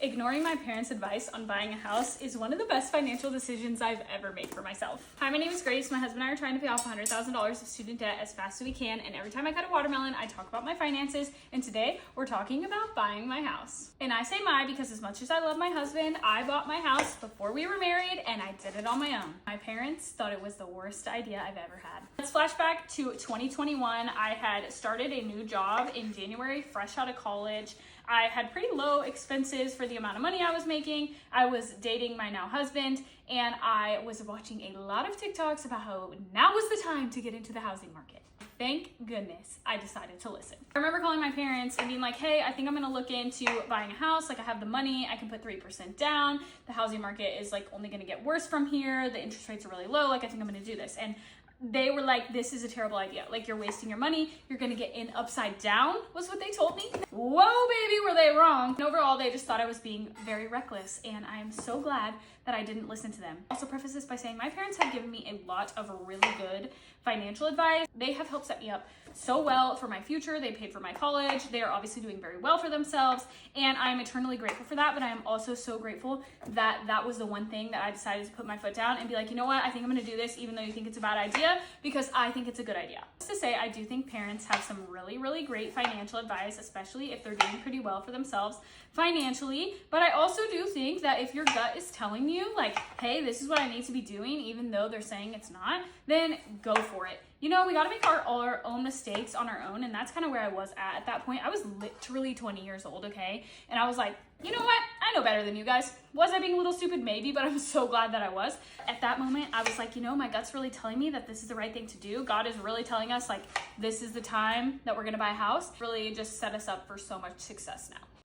Ignoring my parents' advice on buying a house is one of the best financial decisions I've ever made for myself. Hi, my name is Grace. My husband and I are trying to pay off $100,000 of student debt as fast as we can, and every time I cut a watermelon, I talk about my finances, and today we're talking about buying my house. And I say my because as much as I love my husband, I bought my house before we were married, and I did it on my own. My parents thought it was the worst idea I've ever had. Let's flash back to 2021. I had started a new job in January, fresh out of college. I had pretty low expenses for the amount of money I was making. I was dating my now husband, and I was watching a lot of TikToks about how now was the time to get into the housing market. Thank goodness I decided to listen. I remember calling my parents and being like, hey, I think I'm gonna look into buying a house. Like, I have the money, I can put 3% down. The housing market is like only gonna get worse from here. The interest rates are really low. Like, I think I'm gonna do this. And they were like, this is a terrible idea. Like, you're wasting your money. You're gonna get in upside down, was what they told me. Whoa, baby, were they wrong. And overall, they just thought I was being very reckless, and I am so glad that I didn't listen to them. Also preface this by saying my parents have given me a lot of really good financial advice. They have helped set me up so well for my future. They paid for my college. They are obviously doing very well for themselves, and I'm eternally grateful for that. But I am also so grateful that that was the one thing that I decided to put my foot down and be like, you know what? I think I'm gonna do this even though you think it's a bad idea, because I think it's a good idea. Just to say, I do think parents have some really, really great financial advice, especially if they're doing pretty well for themselves financially. But I also do think that if your gut is telling you like, hey, this is what I need to be doing, even though they're saying it's not, then go for it. You know, we got to make our own mistakes on our own, and that's kind of where I was at that point. I was literally 20 years old, okay? And I was like, you know what? I know better than you guys. Was I being a little stupid? Maybe, but I'm so glad that I was. At that moment, I was like, you know, my gut's really telling me that this is the right thing to do. God is really telling us, like, this is the time that we're going to buy a house. Really just set us up for so much success now.